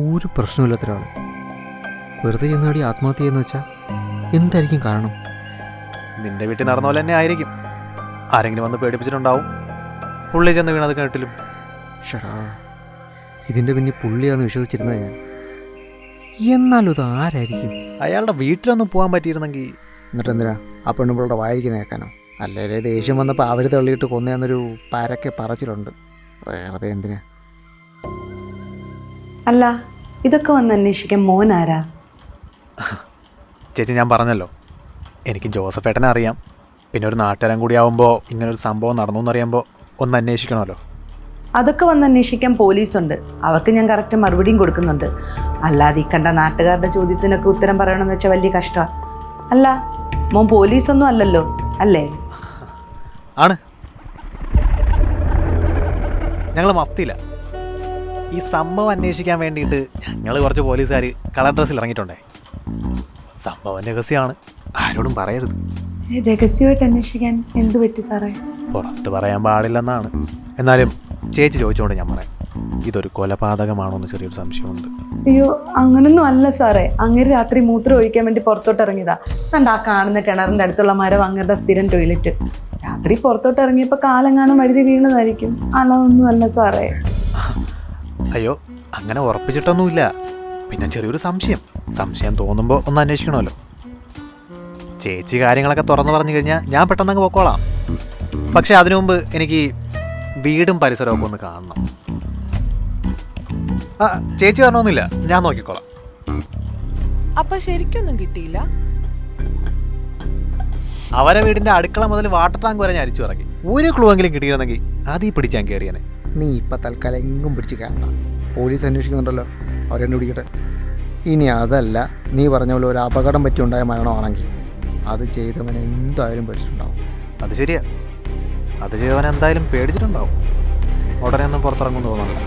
ഒരു പ്രശ്നമില്ലാത്ത ഒരാൾ വെറുതെ ചെന്നാടി ആത്മഹത്യ ചെയ്യുന്ന വെച്ചാൽ എന്തായിരിക്കും കാരണം? നിന്റെ വീട്ടിൽ നടന്ന പോലെ തന്നെ ആയിരിക്കും. ആരെങ്കിലും വന്ന് പേടിപ്പിച്ചിട്ടുണ്ടാവും. പുള്ളി ചെന്ന് വീണത് കേട്ടിലും. ഷടാ, ഇതിൻ്റെ പിന്നെ പുള്ളിയാന്ന് വിശ്വസിച്ചിരുന്നത് ഞാൻ. എന്നാലും ഇത് ആരായിരിക്കും? അയാളുടെ വീട്ടിലൊന്നും പോകാൻ പറ്റിയിരുന്നെങ്കിൽ. എന്നിട്ട് എന്തിനാ ആ പെണ്ണുമ്പിളുടെ വായിരിക്കുന്ന കേൾക്കാനോ? അല്ലേ ദേഷ്യം വന്നപ്പോൾ അവർ തള്ളിയിട്ട് കൊന്നയെന്നൊരു പരക്കെ പറച്ചിലുണ്ട്. വെറുതെ എന്തിനാ? അല്ല, ഇതൊക്കെ വന്ന് അന്വേഷിക്കാൻ മോൻ ആരാ? ചേച്ചി, ഞാൻ പറഞ്ഞല്ലോ, എനിക്ക് ജോസഫേട്ടനെ അറിയാം. പിന്നെ ഒരു നാട്ടുകാരൻ കൂടി ആവുമ്പോൾ ഇങ്ങനൊരു സംഭവം നടന്നു എന്നറിയുമ്പോൾ ഒന്ന് അന്വേഷിക്കണമല്ലോ. അതൊക്കെ വന്ന് അന്വേഷിക്കാൻ പോലീസുണ്ട്. അവർക്ക് ഞാൻ കറക്റ്റ് മറുപടിയും കൊടുക്കുന്നുണ്ട്. അല്ലാതെ ഈ കണ്ട നാട്ടുകാരുടെ ചോദ്യത്തിനൊക്കെ ഉത്തരം പറയണമെന്ന് വെച്ചാൽ വലിയ കഷ്ടമാണ്. അല്ല, മോൻ പോലീസൊന്നും അല്ലല്ലോ അല്ലേ? ആണ്. ഞങ്ങൾ മഫ്തിയില്ല. ഈ സംഭവം അന്വേഷിക്കാൻ വേണ്ടിയിട്ട് ഞങ്ങൾ കുറച്ച് പോലീസുകാർ കളർ ഡ്രസ്സിൽ ഇറങ്ങിയിട്ടുണ്ടേ. സംഭവം രഹസ്യമാണ്, ആരോടും പറയരുത്. രഹസ്യമായിട്ട് അന്വേഷിക്കാൻ എന്ത് പറ്റി സാറേ? പുറത്ത് പറയാൻ പാടില്ലെന്നാണ്. എന്നാലും ചേച്ചി ചോദിച്ചുകൊണ്ട് ഞാൻ പറയാം, ഇതൊരു കൊലപാതകമാണോ എന്ന് ചെറിയൊരു സംശയമുണ്ട്. അയ്യോ, അങ്ങനൊന്നും അല്ല സാറേ. അങ്ങേര് രാത്രി മൂത്രം ഒഴിക്കാൻ വേണ്ടി പുറത്തോട്ട് ഇറങ്ങിയതാ. കണ്ട ആ കാണുന്ന കിണറിൻ്റെ അടുത്തുള്ള മരം അങ്ങരുടെ സ്ഥിരം ടോയ്ലറ്റ്. രാത്രി പുറത്തോട്ട് ഇറങ്ങിയപ്പോൾ കാലെങ്ങാനും വഴുതി വീണതായിരിക്കും. അതൊന്നും അല്ല സാറേ. അയ്യോ, അങ്ങനെ ഉറപ്പിച്ചിട്ടൊന്നുമില്ല. പിന്നെ ചെറിയൊരു സംശയം തോന്നുമ്പോൾ ഒന്ന് അന്വേഷിക്കണമല്ലോ. ചേച്ചി കാര്യങ്ങളൊക്കെ തുറന്നു പറഞ്ഞു കഴിഞ്ഞാൽ ഞാൻ പെട്ടെന്നങ്ങ് പൊക്കോളാം. പക്ഷെ അതിനു മുമ്പ് എനിക്ക് വീടും പരിസരമൊക്കെ ഒന്ന് കാണണം. ചേച്ചി പറഞ്ഞൊന്നുമില്ല, ഞാൻ നോക്കിക്കോളാം. അപ്പൊ ശരിക്കൊന്നും കിട്ടിയില്ല? അവരെ വീടിന്റെ അടുക്കള മുതൽ വാട്ടർ ടാങ്ക് വരെ ഞാൻ അരിച്ചു ഇറങ്ങി. ഒരു ക്ലൂ എങ്കിലും കിട്ടിയിരുന്നെങ്കിൽ അതീ പിടിച്ചാൻ കയറിയനെ. നീ ഇപ്പം തൽക്കാലം എങ്ങും പിടിച്ച് കയറണം. പോലീസ് അന്വേഷിക്കുന്നുണ്ടല്ലോ, അവരെന്നെ പിടിക്കട്ടെ. ഇനി അതല്ല, നീ പറഞ്ഞ പോലെ ഒരു അപകടം പറ്റിയുണ്ടായ മരണമാണെങ്കിൽ അത് ചെയ്തവൻ എന്തായാലും പേടിച്ചിട്ടുണ്ടാവും. അത് ശരിയാ, അത് ചെയ്തവൻ എന്തായാലും പേടിച്ചിട്ടുണ്ടാവും. ഉടനെ ഒന്നും പുറത്തിറങ്ങുമെന്ന് തോന്നുന്നില്ല.